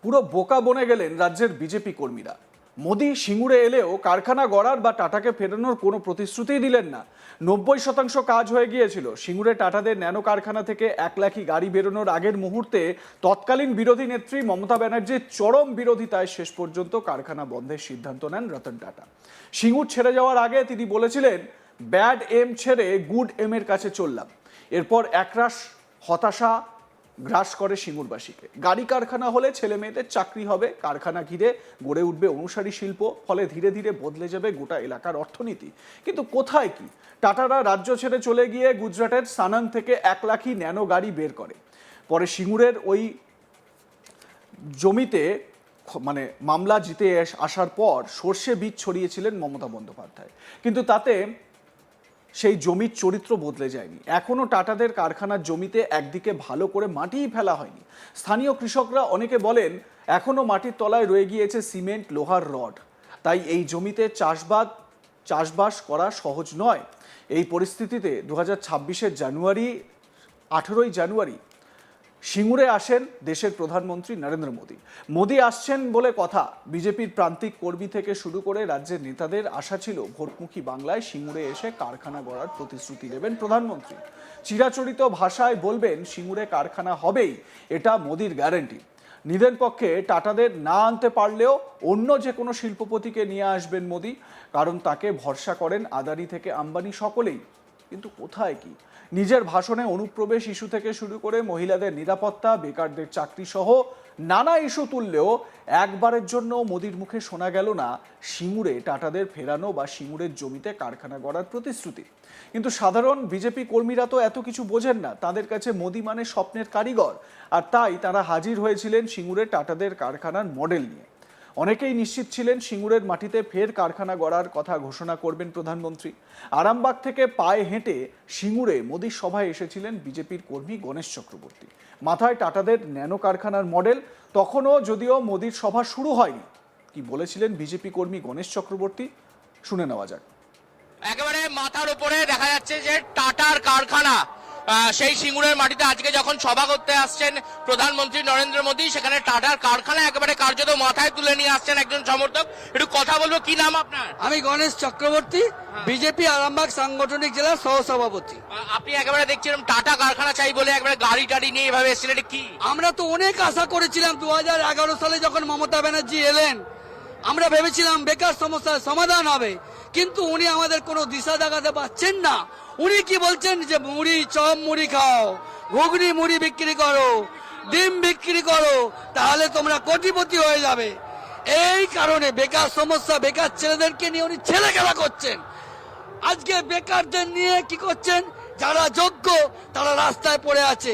পুরো বোকা বনে গেলেন রাজ্যের বিজেপি কর্মীরা। মোদি সিঙ্গুরে এলেও কারখানা গড়ার বা টাটাকে ফেরানোর কোনো প্রতিশ্রুতিই দিলেন না। 90% কাজ হয়ে গিয়েছিল। সিঙ্গুরে টাটাদের ন্যানো কারখানা থেকে 1 লাখি গাড়ি বেরোনোর আগের মুহূর্তে তৎকালীন বিরোধী নেত্রী মমতা ব্যানার্জির চরম বিরোধিতায় শেষ পর্যন্ত কারখানা বন্ধের সিদ্ধান্ত নেন রতন টাটা। সিঙ্গুর ছেড়ে যাওয়ার আগে তিনি বলেছিলেন, ব্যাড এম ছেড়ে গুড এম এর কাছে চললাম। এরপর একরাশ হতাশা গ্রাস করে সিঙ্গুরবাসীকে। গাড়ি কারখানা হলে ছেলে মেয়েদের চাকরি হবে, কারখানা ঘিরে গড়ে উঠবে অনুসারী শিল্প, ফলে ধীরে ধীরে বদলে যাবে গোটা এলাকার অর্থনীতি। কিন্তু কোথায় কি, টাটারা রাজ্য ছেড়ে চলে গিয়ে গুজরাটের সানাং থেকে 1 লাখি ন্যানো গাড়ি বের করে। পরে সিঙ্গুরের ওই জমিতে মামলা জিতে আসার পর সর্ষে বীজ ছড়িয়েছিলেন মমতা বন্দ্যোপাধ্যায়, কিন্তু তাতে সেই জমির চরিত্র বদলে যায়নি। এখনো টাটাদের কারখানার জমিতে একদিকে ভালো করে মাটিই ফেলা হয়নি। স্থানীয় কৃষকরা অনেকে বলেন এখনো মাটির তলায় রয়ে গিয়েছে সিমেন্ট, লোহার রড। তাই এই জমিতে চাষবাস করা সহজ নয়। এই পরিস্থিতিতে 2026-এর 18ই জানুয়ারি সিঙ্গুরে আসেন দেশের প্রধানমন্ত্রী নরেন্দ্র মোদী। মোদী আসছেন বলে কথা। বিজেপির প্রান্তিক কর্মী থেকে শুরু করে রাজ্যের নেতাদের আশা ছিল ভোটমুখী বাংলায় সিঙ্গুরে এসে কারখানা গড়ার প্রতিশ্রুতি দেবেন প্রধানমন্ত্রী। চিরাচরিত ভাষায় বলবেন সিঙ্গুরে কারখানা হবেই, এটা মোদীর গ্যারান্টি। নিদেন পক্ষে টাটাদের না আনতে পারলেও অন্য যে কোনো শিল্পপতিকে নিয়ে আসবেন মোদী, কারণ তাকে ভরসা করেন আদানি থেকে আম্বানি সকলেই। কিন্তু কোথায় কি, নিজের ভাষণে অনুপ্রবেশ ইস্যু থেকে শুরু করে মহিলাদের নিরাপত্তা, বেকারদের চাকরি সহ নানা ইস্যু তুললেও একবারের জন্য মোদির মুখে শোনা গেল না সিঙ্গুরে টাটাদের ফেরানো বা সিঙ্গুরের জমিতে কারখানা গড়ার প্রতিশ্রুতি। কিন্তু সাধারণ বিজেপি কর্মীরা তো এত কিছু বোঝেন না। তাদের কাছে মোদি মানে স্বপ্নের কারিগর, আর তাই তারা হাজির হয়েছিলেন সিঙ্গুরে টাটাদের কারখানার মডেল নিয়ে। অনেকেই নিশ্চিত ছিলেন সিঙ্গুরের মাটিতে ফের কারখানা গড়ার কথা ঘোষণা করবেন প্রধানমন্ত্রী। আরামবাগ থেকে পায়ে হেঁটে সিঙ্গুরে মোদির সভায় এসেছিলেন বিজেপির কর্মী গণেশ চক্রবর্তী। মাথায় টাটাদের ন্যানো কারখানার মডেল। তখনও যদিও মোদির সভা শুরু হয়নি। কি বলেছিলেন বিজেপি কর্মী গণেশ চক্রবর্তী, শুনে নেওয়া যাক। একেবারে মাথার উপরে দেখা যাচ্ছে যে টাটার কারখানা, সেই সিঙ্গুরের মাটিতে আজকে যখন সভা করতে আসছেন প্রধানমন্ত্রী নরেন্দ্র মোদী, সেখানে টাটার কারখানা একেবারে কার্যত মাথায় তুলে নিয়ে আসছেন একজন সমর্থক। একটু কথা বলবো, কি নাম আপনার? আমি গণেশ চক্রবর্তী, বিজেপি আরামবাগ সাংগঠনিক জেলার সহসভাপতি। আপনি একেবারে দেখছিলাম টাটা কারখানা চাই বলে একবারে গাড়ি টাড়ি নিয়ে এভাবে এসেছিলেন, এটা কি? আমরা তো অনেক আশা করেছিলাম। 2011 সালে যখন মমতা ব্যানার্জি এলেন, আমরা ভেবেছিলাম বেকার সমস্যার সমাধান হবে, কিন্তু উনি আমাদের কোনো দিশা দেখাতে পাচ্ছেন না। উনি কি বলছেন যে মুড়ি, চপ মুড়ি খাও, ঘুগনি মুড়ি বিক্রি করো, ডিম বিক্রি করো, তাহলে তোমরা কোটিপতি হয়ে যাবে। এই কারণে বেকার সমস্যা, বেকার ছেলেদেরকে নিয়ে উনি ছেলে খেলা করছেন। আজকে বেকারদের নিয়ে কি করছেন? যারা যোগ্য তারা রাস্তায় পড়ে আছে।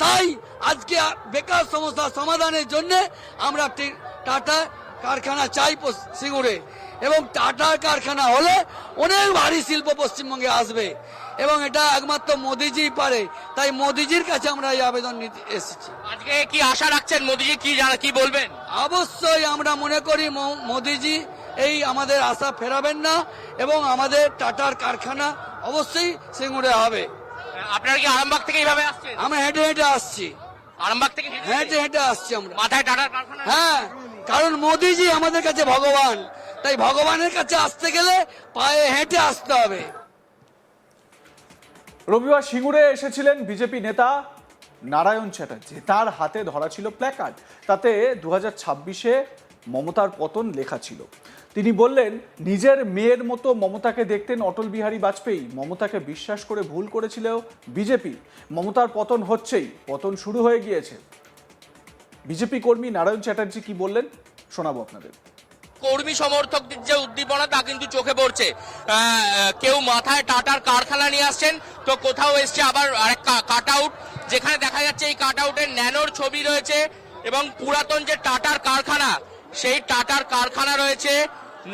তাই আজকে বেকার সমস্যা সমাধানের জন্য আমরা টাটা কারখানা চাই সিঙ্গুরে, এবং টাটার কারখানা হলে অনেক ভারী শিল্প পশ্চিমবঙ্গে আসবে, এবং এটা একমাত্র মোদিজি পারে। তাই মোদিজির কাছে আমরা এই আবেদন নিতে এসেছি। আজকে কি আশা রাখছেন মোদিজি কি বলবেন? অবশ্যই আমরা মনে করি মোদিজি এই আমাদের আশা ফেরাবেন না, এবং আমাদের টাটার কারখানা অবশ্যই সিঙ্গুরে হবে। আপনারা কি আরামবাগ থেকে এইভাবে আসছেন? আমরা হেঁটে হেঁটে আসছি। আরামবাগ থেকে হেঁটে হেঁটে আসছি আমরা। মাথায় টাটার কারখানা? হ্যাঁ, কারণ মোদিজি আমাদের কাছে ভগবান। তাই ভগবানের কাছে আসতে গেলে পায়ে হেঁটে আসতে হবে। রবিবার সিঙ্গুরে এসেছিলেন বিজেপি নেতা নারায়ণ চ্যাটার্জি। তার হাতে ধরা ছিল প্ল্যাকার্ড, তাতে 2026-এ মমতার পতন লেখা ছিল। তিনি বললেন, নিজের মেয়ের মতো মমতাকে দেখতেন অটল বিহারী বাজপেয়ী। মমতাকে বিশ্বাস করে ভুল করেছিল বিজেপি। মমতার পতন হচ্ছেই, পতন শুরু হয়ে গিয়েছে। বিজেপি কর্মী নারায়ণ চ্যাটার্জি কি বললেন শোনাবো আপনাদের। কর্মী সমর্থকদের যে উদ্দীপনা তা কিন্তু চোখে পড়ছে। কেউ মাথায় টাটার কারখানা নিয়ে আসছেন, তো কোথাও এসছে আবার আরেক কাট আউট, যেখানে দেখা যাচ্ছে এই কাট আউটের ন্যানোর ছবি রয়েছে, এবং পুরাতন যে টাটার কারখানা, সেই টাটার কারখানা রয়েছে।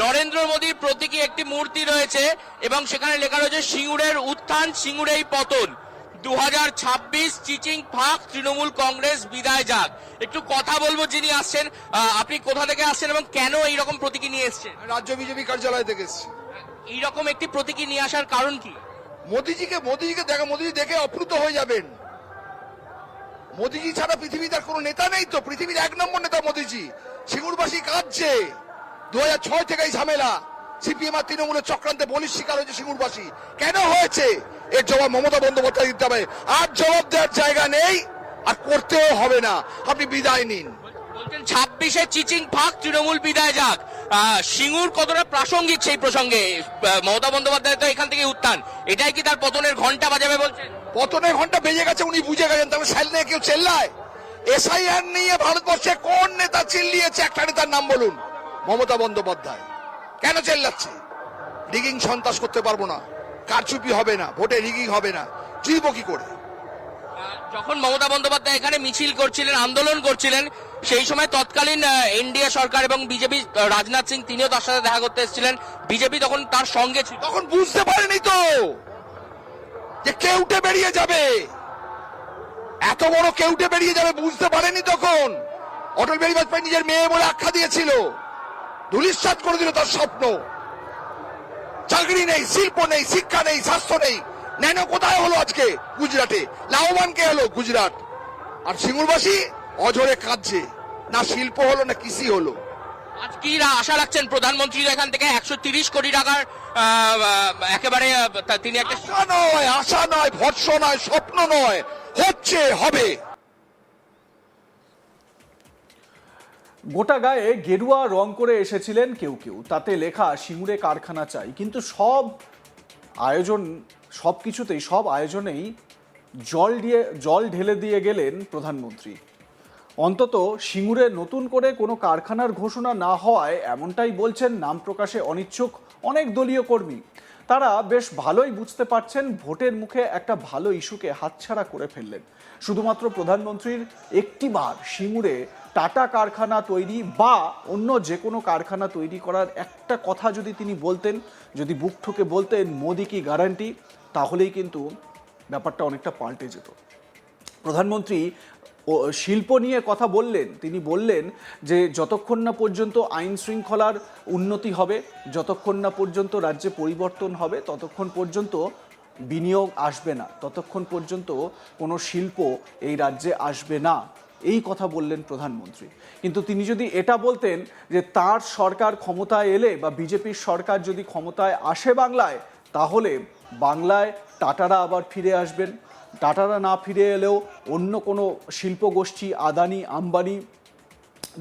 নরেন্দ্র মোদীর প্রতীকী একটি মূর্তি রয়েছে, এবং সেখানে লেখা রয়েছে সিঙ্গুরের উত্থান, সিঙ্গুরেই পতন, 2026 চিচিং ফাঁক, তৃণমূল কংগ্রেস বিদায় যাক। একটু কথা বলবো যিনি আসছেন। আপনি কোথা থেকে আসছেন এবং কেন এইরকম প্রতীকী নিয়ে এসছেন? রাজ্য বিজেপি কার্যালয় থেকে এসেছি। এইরকম একটি প্রতীকী নিয়ে আসার কারণ কি? মোদিজিকে দেখে অপ্লুত হয়ে যাবেন। মোদিজি ছাড়া পৃথিবীতে আর কোনো নেতা নেই তো, পৃথিবীর 1 নম্বর নেতা মোদিজি। সিঙ্গুরবাসী কাঁদছে, 2006 থেকে এই ঝামেলা, সিপিএম আর তৃণমূলের চক্রান্তে বলির শিকার হয়েছে সিঙ্গুরবাসী। কেন হয়েছে এর জবাব মমতা বন্দ্যোপাধ্যায় দিতে হবে। আর জবাব দেওয়ার জায়গা নেই, আর করতেও হবে না, আপনি বিদায় নিন। বলছেন 26-এ চিচিং ফাঁক, তৃণমূল বিদায় যাক। সিঙ্গুর কতটা প্রাসঙ্গিক সেই প্রসঙ্গে? মমতা বন্দ্যোপাধ্যায় তো এখান থেকে উত্থান, এটাই কি তার পতনের ঘন্টা বাজাবে বলছেন? পতনের ঘন্টা বেজে গেছে, উনি বুঝে গেছেন। তবে স্যাল নিয়ে কেউ চেল্লায়? এসআইআর নিয়ে ভারতবর্ষে কোন নেতা চিল্লিয়েছে? একটা নেতার নাম বলুন। মমতা বন্দ্যোপাধ্যায়। কেন চেল্লাচ্ছে? রিগিং সন্ত্রাস করতে পারবো না, কারচুপি হবে না, ভোটে রিগিং হবে না, জিতবো কি করে? যখন মমতা বন্দ্যোপাধ্যায় এখানে মিছিল করছিলেন, আন্দোলন করছিলেন, সেই সময় তৎকালীন এনডিএ সরকার এবং বিজেপি, রাজনাথ সিং তিনিও তার সাথে দেখা করতে এসেছিলেন, বিজেপি তখন তার সঙ্গে ছিল। তখন বুঝতে পারেনি তো যে কেউটে বেরিয়ে যাবে, এত বড় কেউটে বেরিয়ে যাবে, বুঝতে পারেনি তখন। অটল বিহারী বাজপেয়ী নিজের মেয়ে বলে আখ্যা দিয়েছিল, ধূলিসাৎ করে দিল তার স্বপ্ন। চাকরি নেই, শিল্প নেই, শিক্ষা নেই, স্বাস্থ্য নেই। ন্যানো কোথায় হলো আজকে? গুজরাটে। লাভবান কে হলো? গুজরাট। আর সিঙ্গুরবাসী অঝরে কাঁদছে, না শিল্প হলো না কৃষি হলো। আজ কি আশা রাখছেন প্রধানমন্ত্রী এখান থেকে 130 কোটি টাকার একেবারে তিনি একটা আশা নয়, ভরসা নয়, স্বপ্ন নয়, হচ্ছে, হবে। গোটা গায়ে গেরুয়া রং করে এসেছিলেন কেউ কেউ, তাতে লেখা সিঙ্গুরে কারখানা চাই। কিন্তু সব আয়োজনেই জল ঢেলে দিয়ে গেলেন প্রধানমন্ত্রী। অন্তত সিঙ্গুরে নতুন করে কোনো কারখানার ঘোষণা না হওয়ায় এমনটাই বলছেন নাম প্রকাশে অনিচ্ছুক অনেক দলীয় কর্মী। তারা বেশ ভালোই বুঝতে পারছেন ভোটের মুখে একটা ভালো ইস্যুকে হাতছাড়া করে ফেললেন। শুধুমাত্র প্রধানমন্ত্রীর একটিবার সিঙ্গুরে টাটা কারখানা তৈরি বা অন্য যে কোনো কারখানা তৈরি করার একটা কথা যদি তিনি বলতেন, যদি বুক ঠুকে বলতেন মোদি কি গ্যারান্টি, তাহলেই কিন্তু ব্যাপারটা অনেকটা পাল্টে যেত। প্রধানমন্ত্রী শিল্প নিয়ে কথা বললেন। তিনি বললেন যে যতক্ষণ না পর্যন্ত আইন শৃঙ্খলার উন্নতি হবে, যতক্ষণ না পর্যন্ত রাজ্যে পরিবর্তন হবে, ততক্ষণ পর্যন্ত বিনিয়োগ আসবে না, ততক্ষণ পর্যন্ত কোনো শিল্প এই রাজ্যে আসবে না। এই কথা বললেন প্রধানমন্ত্রী। কিন্তু তিনি যদি এটা বলতেন যে তার সরকার ক্ষমতায় এলে বা বিজেপির সরকার যদি ক্ষমতায় আসে বাংলায়, তাহলে বাংলায় টাটারা আবার ফিরে আসবেন। টাটারা না ফিরে এলেও অন্য কোনো শিল্পগোষ্ঠী, আদানি, আম্বানি,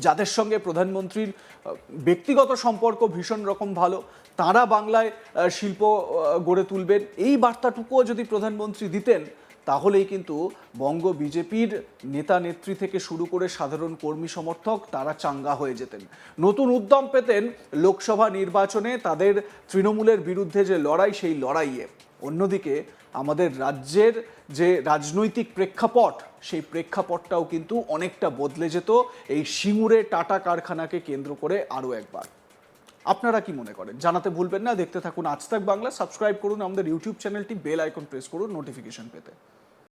যাদের সঙ্গে প্রধানমন্ত্রীর ব্যক্তিগত সম্পর্ক ভীষণ রকম ভালো, তারা বাংলায় শিল্প গড়ে তুলবেন। এই বার্তাটুকুও যদি প্রধানমন্ত্রী দিতেন, তাহলেই কিন্তু বঙ্গ বিজেপির নেতা নেত্রী থেকে শুরু করে সাধারণ কর্মী সমর্থক তারা চাঙ্গা হয়ে যেতেন, নতুন উদ্যম পেতেন লোকসভা নির্বাচনে তাদের তৃণমূলের বিরুদ্ধে যে লড়াই, সেই লড়াইয়ে। অন্যদিকে আমাদের রাজ্যের যে রাজনৈতিক প্রেক্ষাপট, সেই প্রেক্ষাপটটাও কিন্তু অনেকটা বদলে যেত এই সিঙ্গুরে টাটা কারখানাকে কেন্দ্র করে আরও একবার। আপনারা কি মনে করেন জানাতে ভুলবেন না। দেখতে থাকুন আজ তাক বাংলা। সাবস্ক্রাইব করুন আমাদের ইউটিউব চ্যানেলটি, বেল আইকন প্রেস করুন নোটিফিকেশন পেতে।